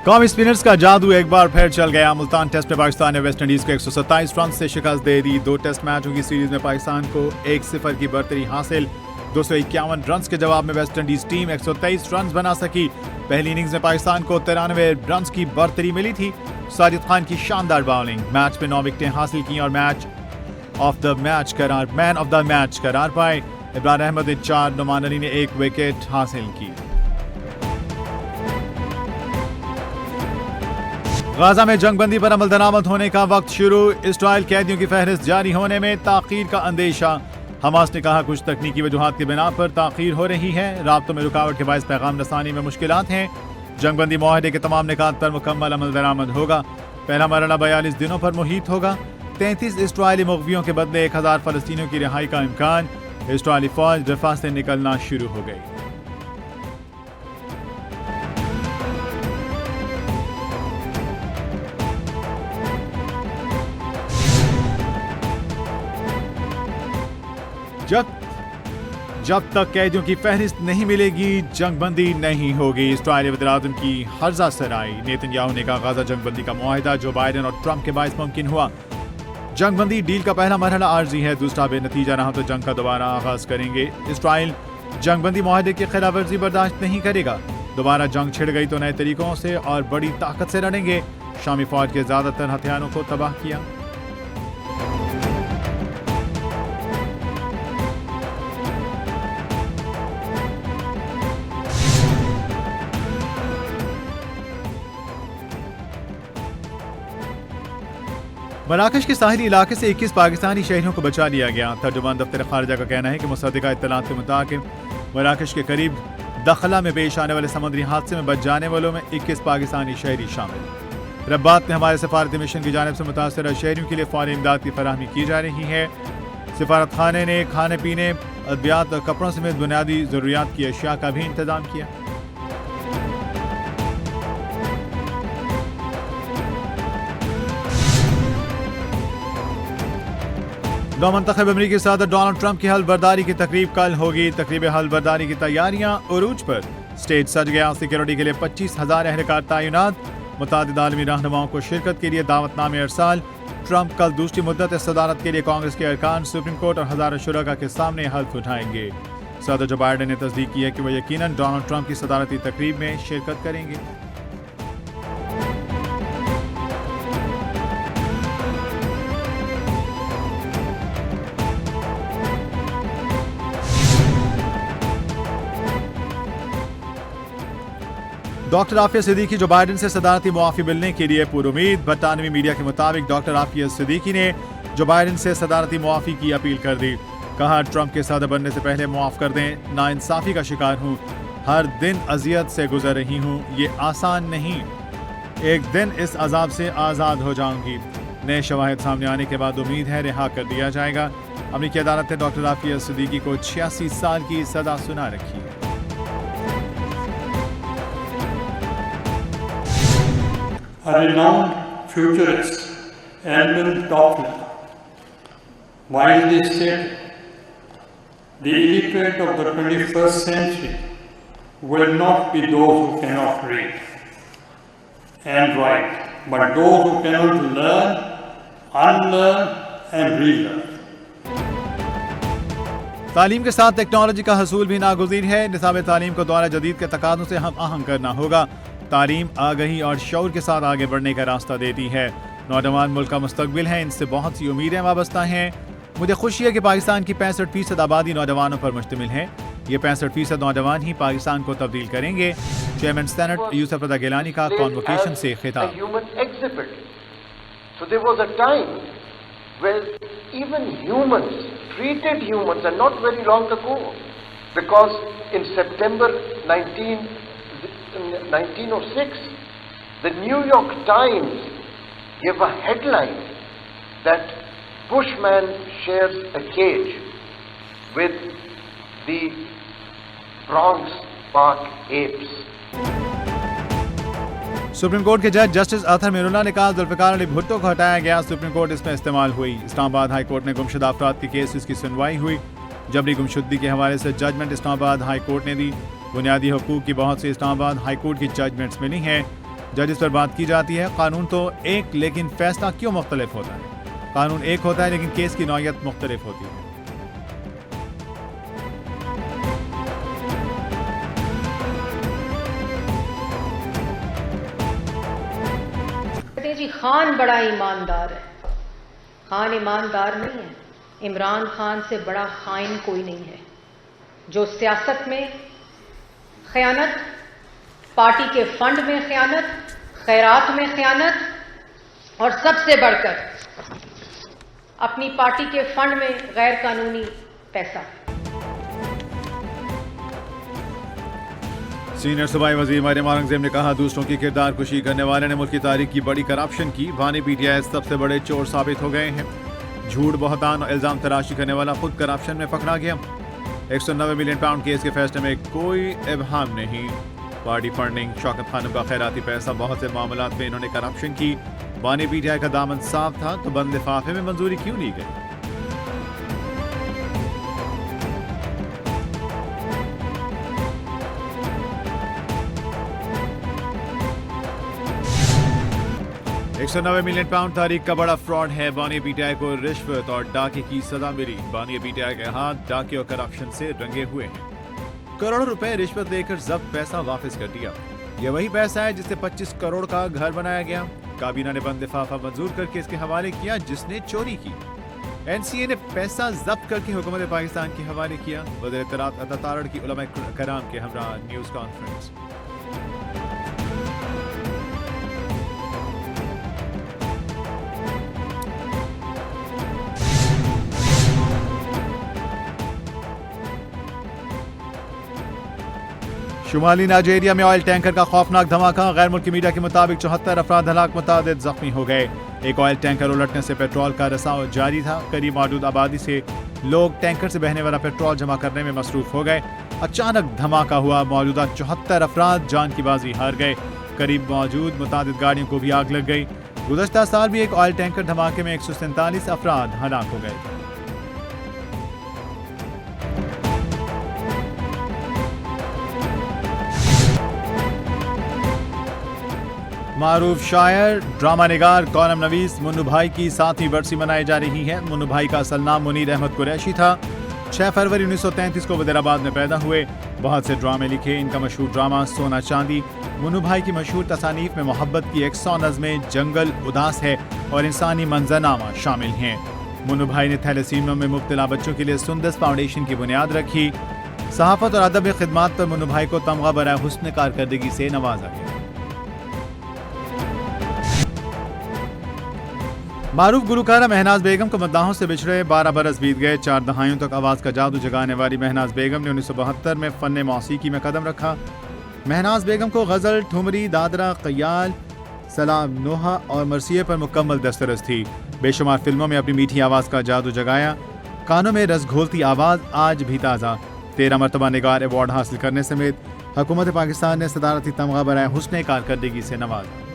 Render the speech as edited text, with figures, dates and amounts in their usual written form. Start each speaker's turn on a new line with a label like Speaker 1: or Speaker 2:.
Speaker 1: कौमी स्पिनर्स का जादू एक बार फिर चल गया। मुल्तान टेस्ट में पाकिस्तान ने वेस्टइंडीज को 127 रन से शिकस्त दे दी। 2 टेस्ट मैचों की सीरीज में पाकिस्तान को 1-0 की बढ़तरी हासिल। 251 रन के जवाब में वेस्टइंडीज टीम 123 रन बना सकी। पहली इनिंग्स में पाकिस्तान को 93 रन की बढ़तरी मिली थी। साजिद खान की शानदार बॉलिंग, मैच में 9 विकेटें हासिल की और मैन ऑफ द मैच करार पाए। इमरान अहमद ने 4, नुमान अली ने 1 विकेट हासिल की। गाजा में जंगबंदी पर अमल दरामद होने का वक्त शुरू। इसराइल कैदियों की फहरिस्त जारी होने में ताखीर का अंदेशा। हमास ने कहा कुछ तकनीकी वजूहात की बिना पर ताखीर हो रही है। राब्तों में रुकावट के बायस पैगाम रसानी में मुश्किलात हैं। जंगबंदी मुआहदे के तमाम निकात पर मुकम्मल अमल दरामद होगा। पहला मरहला 42 दिनों पर मुहित होगा। 33 इसराइली मुग़वियों के बदले 1000 फलस्तीनियों की रिहाई का इम्कान। इसराइली फौज रफा से निकलना शुरू हो गई। जब तक कैदियों की फहरिस्त नहीं मिलेगी जंगबंदी नहीं होगी। इसराइली वज़ीर-ए-आज़म की हर्जा सराई। नेतन्याहू ने कहा गाजा जंगबंदी का मुआहिदा जो बाइडेन और ट्रंप के बायस मुमकिन हुआ। जंगबंदी डील का पहला मरहला आर्जी है, दूसरा बेनतीजा रहा तो जंग का दोबारा आगाज करेंगे। इसराइल जंगबंदी मुआहिदे की खिलाफवर्जी बर्दाश्त नहीं करेगा। दोबारा जंग छिड़ गई तो नए तरीकों से और बड़ी ताकत से लड़ेंगे। शामी फौज के ज्यादातर हथियारों को तबाह किया। मराकश के साहिली इलाके से 21 पाकिस्तानी शहरियों को बचा लिया गया। तर्जुमान दफ्तर खारजा का कहना है कि मुसद्दिका इत्तलात के मुताबिक मराकश के करीब दखला में पेश आने वाले समुद्री हादसे में बच जाने वालों में 21 पाकिस्तानी शहरी शामिल। रब्बात में हमारे सफारती मिशन की जानिब से मुतासरा शहरियों के लिए फौरी इमदाद की फराहमी की जा रही है। सफारत खाने ने खाने पीने, अद्वियात और कपड़ों समेत बुनियादी ज़रूरियात की अशिया का भी इंतजाम किया। नौमंतखब अमरीकी सदर डोनाल्ड ट्रंप की हल्फबर्दारी की तकरीब कल होगी। तकरीब हल्फबर्दारी की तैयारियां उरूज पर। स्टेज सज गया। सिक्योरिटी के लिए 25,000 एहलकार तैनात। मुतादिद आलमी रहनुमाओं को शिरकत के लिए दावतनामे अरसाल। ट्रंप कल दूसरी मुद्दत सदारत के लिए कांग्रेस के अरकान, सुप्रीम कोर्ट और हजारों शुरा के सामने हल्फ उठाएंगे। सदर जो बाइडेन ने तस्दीक की है कि वो यकीनन डोनाल्ड ट्रंप की सदारती तकरीब में शिरकत करेंगे। Doctor Aafia Siddiqui Joe Biden से सदारती मुआफी मिलने के लिए पुरुमीद। बरतानवी मीडिया के मुताबिक डॉक्टर आफिया सिद्दीकी ने जो बाइडेन से सदारती मुआफी की अपील कर दी। कहा ट्रंप के सदर बनने से पहले मुआफ कर दें। नाइंसाफी का शिकार हूँ, हर दिन अजियत से गुजर रही हूँ, ये आसान नहीं। एक दिन इस अजाब से आज़ाद हो जाऊंगी। नए शवाहिद सामने आने के बाद उम्मीद है रिहा कर दिया जाएगा। अमरीकी अदालत ने डॉक्टर आफिया सिद्दीकी को 86 साल की सजा सुना रखी है।
Speaker 2: A renowned futurist, Alvin Toffler, widely said, the illiterate of the 21st century will not be those who cannot read and write, but those who cannot learn, unlearn and relearn.
Speaker 1: तालीम के साथ टेक्नोलॉजी का हसूल भी नागुज़ीर है। निसाब तालीम को दौरा जदीद के तकाज़ों से हम आहंग करना होगा। तालीम आगही और शऊर के साथ आगे बढ़ने का रास्ता देती है। नौजवान मुल्क का मुस्तकबिल है, इनसे बहुत सी उम्मीदें वाबस्ता हैं। मुझे खुशी है कि पाकिस्तान की 65% आबादी नौजवानों पर मुश्तमिल है। ये 65% नौजवान ही पाकिस्तान को तब्दील करेंगे। चेयरमैन सेनेट यूसुफ रज़ा गिलानी का कॉन्वोकेशन से खिताब।
Speaker 3: treated humans, and not very long ago, because in September 1906, the New York Times gave a headline that Bushman shares a cage with the Bronx Park apes.
Speaker 1: Supreme court के जज justice Athar मीरुल्लाह ने कहा जुल्फिकार अली भुट्टो को हटाया गया। Supreme court इसमें इस्तेमाल हुई। इस्लामाबाद हाई कोर्ट में गुमशुदा अफराद के केसेस की सुनवाई हुई। जबरी गुमशुदगी के हवाले से जजमेंट इस्लामाबाद हाई कोर्ट ने दी। बुनियादी हुकूक की बहुत सी इस्लामाबाद हाई कोर्ट की जजमेंट्स मिली हैं। जज इस पर बात की जाती है। कानून तो एक, लेकिन फैसला क्यों मुख्तलिफ होता है? कानून एक होता है लेकिन केस की नौयत मुख्तलिफ होती है।
Speaker 4: जी खान बड़ा ईमानदार है। खान ईमानदार नहीं है, इमरान खान से बड़ा खाइन कोई नहीं है, जो सियासत में खयानत, पार्टी के फंड में खयानत, खैरात में खयानत और सबसे बढ़कर अपनी पार्टी के फंड में गैर कानूनी पैसा।
Speaker 1: सीनियर सूबाई वजीर मरियम औरंगजेब ने कहा, दूसरों की किरदार कुशी करने वाले ने मुल्क की तारीख की बड़ी करप्शन की। वानी पीटीआई सबसे बड़े चोर साबित हो गए हैं। झूठ, बहतान और इल्जाम तराशी करने वाला खुद करप्शन में पकड़ा गया। 190 मिलियन पाउंड केस के फैसले में कोई इब्हाम नहीं। पार्टी फंडिंग, शौकत खानम का खैराती पैसा, बहुत से मामलात में इन्होंने करप्शन की। वानी पीटीआई का दामन साफ था तो बंद लिफाफे में मंजूरी क्यों ली गई? $190 मिलियन तारीख का बड़ा फ्रॉड है। वानी पीटीआई को रिश्वत और डाके की सजा मिली। वानी पीटीआई के हाथ डाके और करप्शन से रंगे हुए हैं। करोड़ों रुपए रिश्वत लेकर जब्त पैसा वापस कर दिया। यह वही पैसा है जिससे 25 करोड़ का घर बनाया गया। काबीना ने बंद लिफाफा मंजूर करके इसके हवाले किया जिसने चोरी की। एनसीए ने पैसा जब्त करके हुकूमत पाकिस्तान के हवाले किया। वज़ीर इत्तलात अता तारड़ की उलमा कराम के हमरा न्यूज कॉन्फ्रेंस। शुमाली नाइजीरिया में ऑयल टैंकर का खौफनाक धमाका। गैर मुल्की मीडिया के मुताबिक 74 अफराद हलाक, मुतादिद जख्मी हो गए। एक ऑयल टैंकर उलटने से पेट्रोल का रिसाव जारी था। करीब मौजूद आबादी से लोग टैंकर से बहने वाला पेट्रोल जमा करने में मसरूफ हो गए। अचानक धमाका हुआ। मौजूदा 74 अफराद जान की बाजी हार गए। करीब मौजूद मुतादिद गाड़ियों को भी आग लग गई। गुज़श्ता साल भी एक ऑयल टैंकर धमाके में 147 अफराद हलाक हो गए। मारूफ शायर, ड्रामा निगार, कॉलम नवीस मुन्नू भाई की 7वीं बरसी मनाई जा रही है। मुन्नू भाई का असल नाम मुनीर अहमद कुरैशी था। 6 फरवरी 1933 को वज़ीराबाद में पैदा हुए। बहुत से ड्रामे लिखे। इनका मशहूर ड्रामा सोना चांदी। मुन्नू भाई की मशहूर तसानीफ में मोहब्बत की 100 नज़में, जंगल, उदास है और इंसानी मंजरनामा शामिल हैं। मुन्नू भाई ने थैलेसीमिया में मुब्तला बच्चों के लिए सुंदस फाउंडेशन की बुनियाद रखी। सहाफ़त और अदब खिदमात पर मुन्नू भाई को तमगा बराए हुस्न कारकर्दगी से नवाजा गया। मारूफ गुलकारा महनाज बेगम को मद्दाहों से बिछड़े 12 बरस बीत गए। 4 दहाइयों तक आवाज़ का जादू जगाने वाली महनाज बेगम ने 1972 में फ़न मौसीकी में कदम रखा। महनाज बेगम को गज़ल, ठुमरी, दादरा, क़याल, सलाम, नोहा और मरसिये पर मुकम्मल दस्तरस थी। बेशुमार फिल्मों में अपनी मीठी आवाज़ का जादू जगाया। कानों में रस घोलती आवाज़ आज भी ताज़ा। 13 मरतबा निगार अवार्ड हासिल करने समेत हुकूमत पाकिस्तान ने सदारती तमगा बराए हुस्न कारकर्दगी से नवाजा।